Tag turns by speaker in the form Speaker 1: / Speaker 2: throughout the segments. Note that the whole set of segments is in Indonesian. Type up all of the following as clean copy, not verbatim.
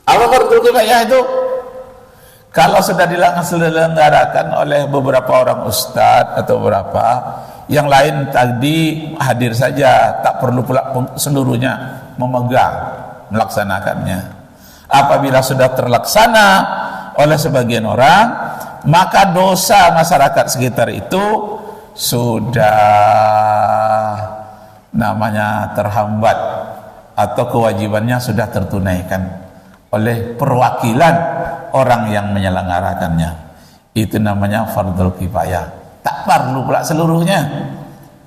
Speaker 1: Apa fardhu kifayah itu? Kalau sudah diselenggarakan oleh beberapa orang ustadz atau beberapa, yang lain tadi hadir saja, tak perlu pula seluruhnya memegang, melaksanakannya. Apabila sudah terlaksana oleh sebagian orang, maka dosa masyarakat sekitar itu sudah namanya terhambat atau kewajibannya sudah tertunaikan oleh perwakilan orang yang menyelenggarakannya. Itu namanya fardhu kifayah. Tak perlu pula seluruhnya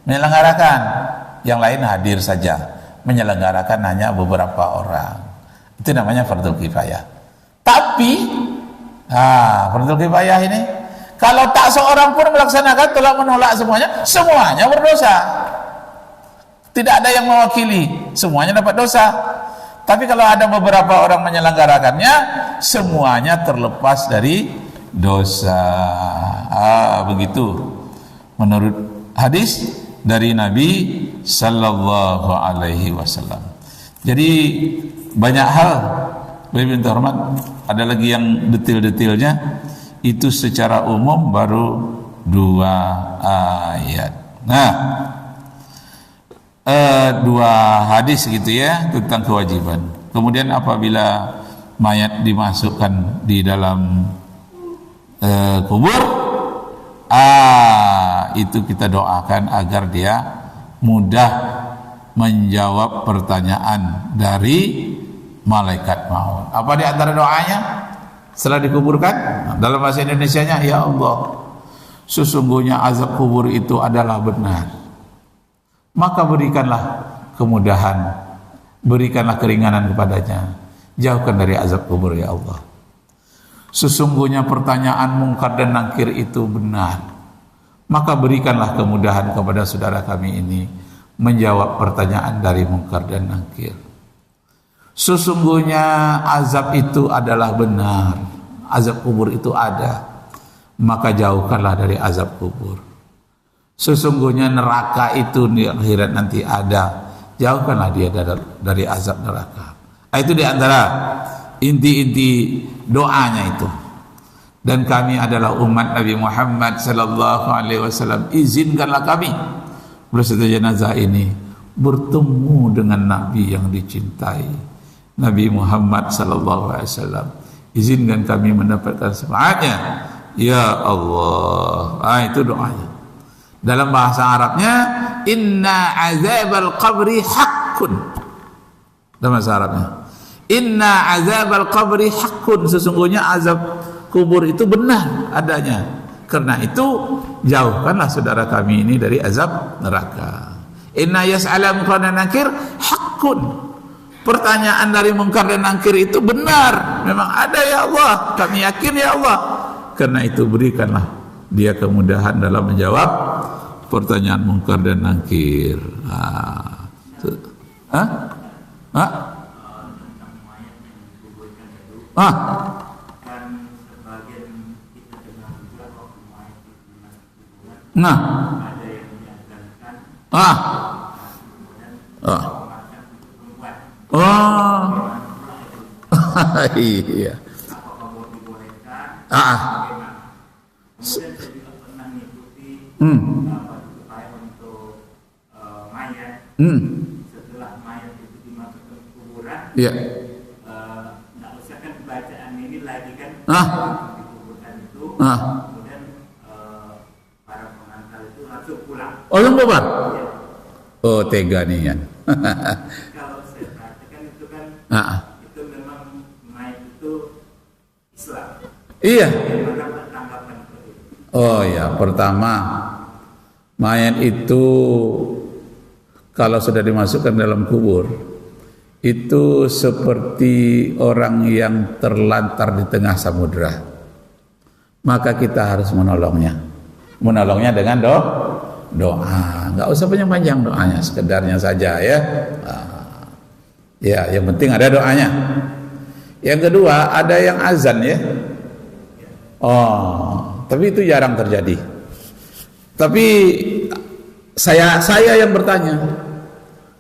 Speaker 1: menyelenggarakan, yang lain hadir saja, menyelenggarakan hanya beberapa orang. Itu namanya fardhu kifayah. Tapi fardhu kifayah ini kalau tak seorang pun melaksanakan, telah menolak semuanya berdosa. Tidak ada yang mewakili, semuanya dapat dosa. Tapi kalau ada beberapa orang menyelenggarakannya, semuanya terlepas dari dosa. Begitu menurut hadis dari Nabi sallallahu alaihi wasallam. Jadi banyak hal, lebih terhormat, ada lagi yang detail-detailnya. Itu secara umum baru 2 ayat. Nah, 2 hadis gitu ya tentang kewajiban. Kemudian apabila mayat dimasukkan di dalam kubur, itu kita doakan agar dia mudah menjawab pertanyaan dari malaikat maut. Apa di antara doanya setelah dikuburkan? Dalam bahasa Indonesianya, ya Allah, sesungguhnya azab kubur itu adalah benar, maka berikanlah kemudahan, berikanlah keringanan kepadanya, jauhkan dari azab kubur ya Allah. Sesungguhnya pertanyaan mungkar dan nakir itu benar, maka berikanlah kemudahan kepada saudara kami ini menjawab pertanyaan dari mungkar dan nakir. Sesungguhnya azab itu adalah benar, azab kubur itu ada, maka jauhkanlah dari azab kubur. Sesungguhnya neraka itu di akhirat nanti ada, jauhkanlah dia dari azab neraka. Itu diantara inti-inti doanya itu. Dan kami adalah umat Nabi Muhammad sallallahu alaihi wasallam, izinkanlah kami beserta jenazah ini bertemu dengan Nabi yang dicintai, Nabi Muhammad sallallahu alaihi wasallam. Izinkan kami mendapatkan syafaatnya ya Allah. Itu doanya. Dalam bahasa Arabnya, inna azabal qabri haqqun. Dalam bahasa Arabnya, inna azabal qabri haqqun, sesungguhnya azab kubur itu benar adanya. Karena itu jauhkanlah saudara kami ini dari azab neraka. Inna yas'ala munkar dan nakir haqqun. Pertanyaan dari mungkar dan nakir itu benar, memang ada ya Allah, kami yakin ya Allah. Karena itu berikanlah dia kemudahan dalam menjawab pertanyaan mungkar dan nakir. Iya.
Speaker 2: Setelah mayat itu dimasukkan ke kuburan, nggak usah kan bacaan ini lagi kan, dikuburkan itu, kemudian para pengantar itu langsung pulang.
Speaker 1: Oh, yang bubar? Ya. Oh, tega nih ya.
Speaker 2: Kalau saya perhatikan itu kan, itu memang mayat itu Islam.
Speaker 1: Iya.
Speaker 2: Bagaimana tanggapan itu?
Speaker 1: Oh ya, pertama mayat itu kalau sudah dimasukkan dalam kubur itu seperti orang yang terlantar di tengah samudera, maka kita harus menolongnya dengan doa. Nggak usah panjang-panjang doanya, sekedarnya saja ya. Ya, yang penting ada doanya. Yang kedua, ada yang azan ya. Tapi itu jarang terjadi. Tapi saya yang bertanya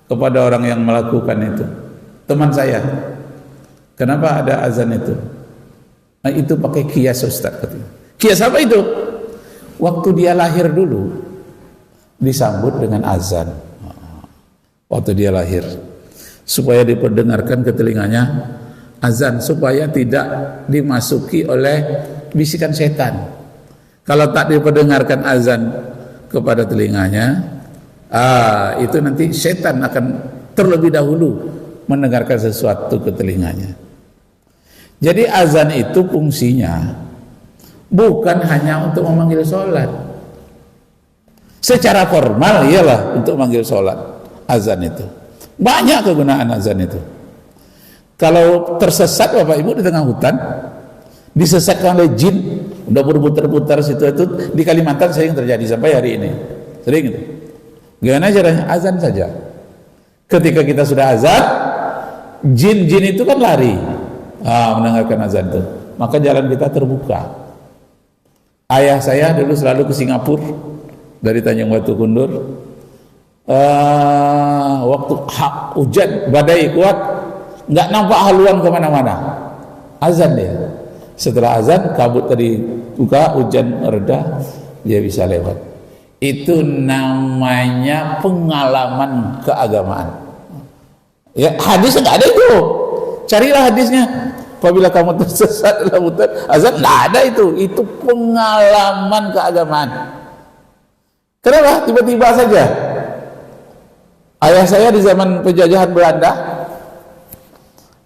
Speaker 1: kepada orang yang melakukan itu, teman saya Kenapa ada azan itu? Nah, itu pakai kias Ustaz katanya. Kias apa itu? Waktu dia lahir dulu disambut dengan azan. Waktu dia lahir, supaya diperdengarkan ke telinganya azan, supaya tidak dimasuki oleh bisikan setan. Kalau tak diperdengarkan azan kepada telinganya, itu nanti setan akan terlebih dahulu mendengarkan sesuatu ke telinganya. Jadi azan itu fungsinya bukan hanya untuk memanggil sholat. Secara formal iyalah untuk memanggil sholat. Azan itu banyak kegunaan azan itu. Kalau tersesat Bapak Ibu di tengah hutan, disesatkan oleh jin, udah berputar-putar situ itu, di Kalimantan sering terjadi sampai hari ini. Sering itu. Gimana caranya? Azan saja. Ketika kita sudah azan, jin-jin itu kan lari mendengarkan azan itu, maka jalan kita terbuka. Ayah saya dulu selalu ke Singapura dari Tanjung Batu Kundur. Waktu hujan badai kuat, nggak nampak haluan kemana-mana. Azan dia. Setelah azan kabut tadi buka, hujan reda, dia bisa lewat. Itu namanya pengalaman keagamaan. Ya, hadis nggak ada itu. Carilah hadisnya. Apabila kamu tersesat dalam hutan, azan nggak ada itu. Itu pengalaman keagamaan. Kenapa? Tiba-tiba saja. Ayah saya di zaman penjajahan Belanda,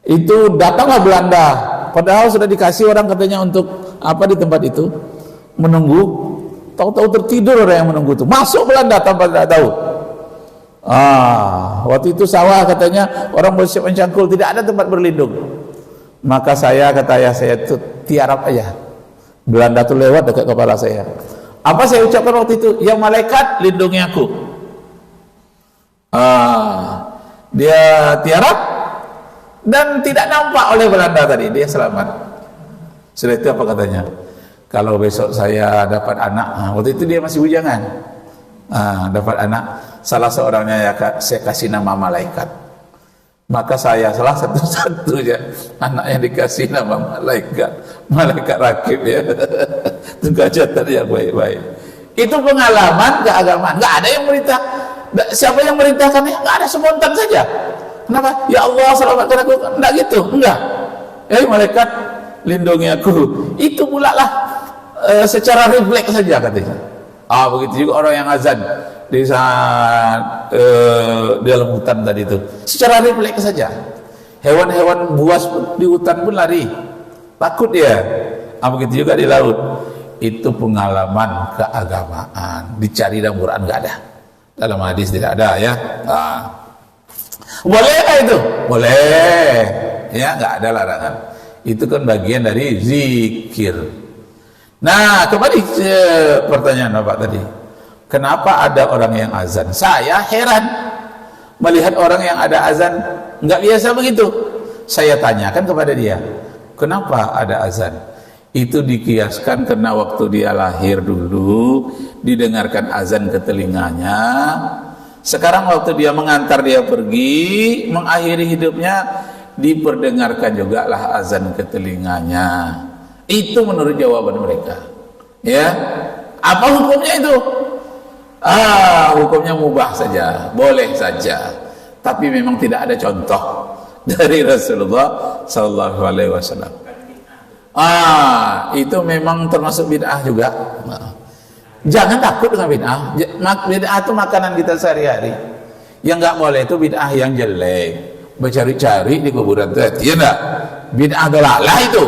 Speaker 1: itu datanglah Belanda. Padahal sudah dikasih orang katanya untuk apa di tempat itu, menunggu. Tahu-tahu tertidur orang yang menunggu itu. Masuk Belanda tanpa tidak tahu. Waktu itu sawah katanya orang bersiap mencangkul, tidak ada tempat berlindung. Maka saya, kata ayah saya itu, tiarap aja. Belanda tuh lewat dekat kepala saya. Apa saya ucapkan waktu itu? Ya malaikat, lindungi aku. Dia tiarap dan tidak nampak oleh Belanda tadi. Dia selamat. Setelah itu apa katanya? Kalau besok saya dapat anak, waktu itu dia masih bujangan. Dapat anak, salah seorangnya ya, saya kasih nama malaikat. Maka saya salah satu-satunya anak yang dikasih nama malaikat, malaikat rakib ya. Itu catatan yang baik-baik. Itu pengalaman keagamaan. Nggak ada yang merintah. Siapa yang merintahkannya? Nggak ada, spontan saja. Kenapa? Ya Allah selamatkan aku. Nggak gitu, enggak. Malaikat lindungi aku. Itu pula lah secara refleks saja katanya. Begitu juga orang yang azan di saat di dalam hutan tadi itu, secara refleks saja. Hewan-hewan buas di hutan pun lari, takut dia. Begitu juga di laut. Itu pengalaman keagamaan. Dicari dalam Quran nggak ada, dalam hadis tidak ada ya. Boleh itu? Boleh. Ya, nggak ada larangan. Itu kan bagian dari zikir. Nah, kembali ke pertanyaan Bapak tadi. Kenapa ada orang yang azan? Saya heran melihat orang yang ada azan nggak biasa begitu. Saya tanyakan kepada dia, kenapa ada azan? Itu dikiaskan karena waktu dia lahir dulu didengarkan azan ke telinganya. Sekarang waktu dia mengantar dia pergi, mengakhiri hidupnya, diperdengarkan juga lah azan ke telinganya. Itu menurut jawaban mereka. Ya, apa hukumnya itu? Hukumnya mubah saja, boleh saja. Tapi memang tidak ada contoh dari Rasulullah Sallallahu Alaihi Wasallam. Itu memang termasuk bid'ah juga. Jangan takut dengan bid'ah. Bid'ah itu makanan kita sehari-hari. Yang nggak boleh itu bid'ah yang jelek, bercari-cari di kuburan itu. Ya enggak? Bid'ah dolalah itu.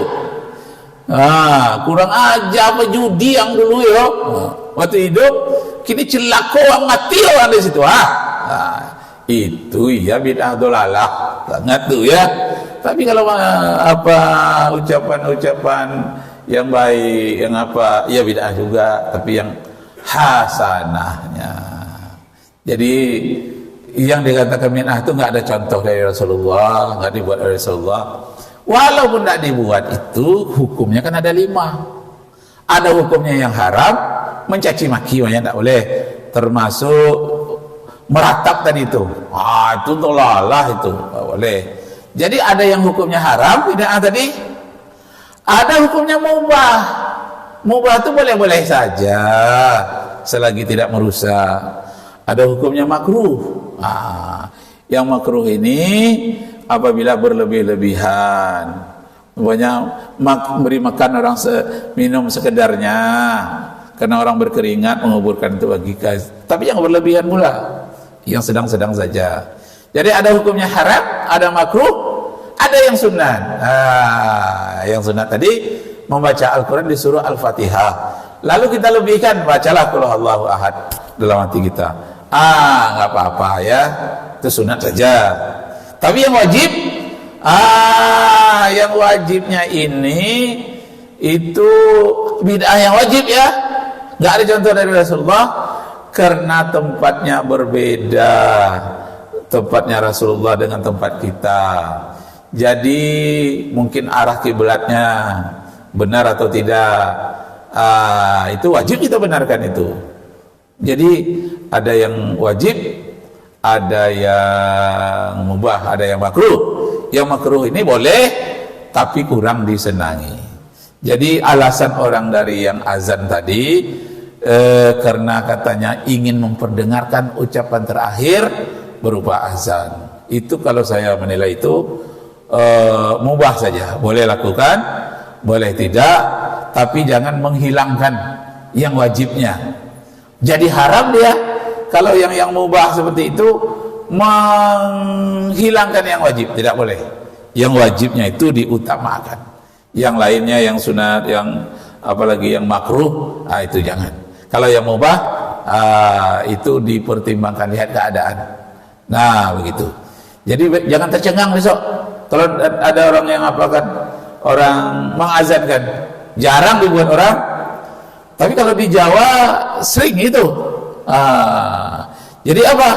Speaker 1: Kurang aja apa judi yang dulu ya. Waktu hidup, kini celaka orang mati orang di situ. Itu ya bid'ah dolalah. Sangat tuh ya. Tapi kalau ucapan-ucapan yang baik, yang apa, ya bid'ah juga, tapi yang hasanahnya. Jadi yang dikatakan bid'ah itu nggak ada contoh dari Rasulullah, nggak dibuat oleh Rasulullah. Walaupun tidak dibuat itu, hukumnya kan ada 5. Ada hukumnya yang haram, mencaci maki, makanya tidak boleh. Termasuk meratap tadi itu. Itu dolalah itu, tidak boleh. Jadi ada yang hukumnya haram, bid'ah tadi. Ada hukumnya mubah. Mubah itu boleh-boleh saja selagi tidak merusak. Ada hukumnya makruh. Yang makruh ini apabila berlebih-lebihan. Umpamanya beri makan orang minum sekedarnya karena orang berkeringat menguburkan itu bagi tapi yang berlebihan pula, yang sedang-sedang saja. Jadi ada hukumnya haram, ada makruh, ada yang sunat. Yang sunat tadi membaca Al-Quran di surah Al-Fatihah. Lalu kita lebihkan, bacalah Qul Huwallahu Ahad dalam hati kita. Nggak apa-apa ya, itu sunat saja. Tapi yang wajib, yang wajibnya ini itu bid'ah yang wajib ya. Nggak ada contoh dari Rasulullah karena tempatnya berbeda. Tempatnya Rasulullah dengan tempat kita. Jadi mungkin arah kiblatnya benar atau tidak, itu wajib kita benarkan itu. Jadi ada yang wajib, ada yang mubah, ada yang makruh. Yang makruh ini boleh tapi kurang disenangi. Jadi alasan orang dari yang azan tadi karena katanya ingin memperdengarkan ucapan terakhir berupa azan. Itu kalau saya menilai itu mubah saja, boleh lakukan, boleh tidak, tapi jangan menghilangkan yang wajibnya. Jadi haram dia kalau yang mubah seperti itu menghilangkan yang wajib, tidak boleh. Yang wajibnya itu diutamakan. Yang lainnya yang sunat, yang apalagi yang makruh, itu jangan. Kalau yang mubah itu dipertimbangkan, lihat keadaan. Nah begitu. Jadi jangan tercengang besok kalau ada orang yang orang mengazankan, jarang dibuat orang. Tapi kalau di Jawa sering itu. Jadi apa?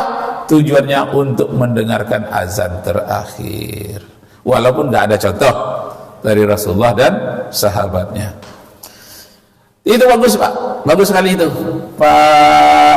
Speaker 1: Tujuannya untuk mendengarkan azan terakhir. Walaupun tidak ada contoh dari Rasulullah dan sahabatnya. Itu bagus Pak, bagus sekali itu Pak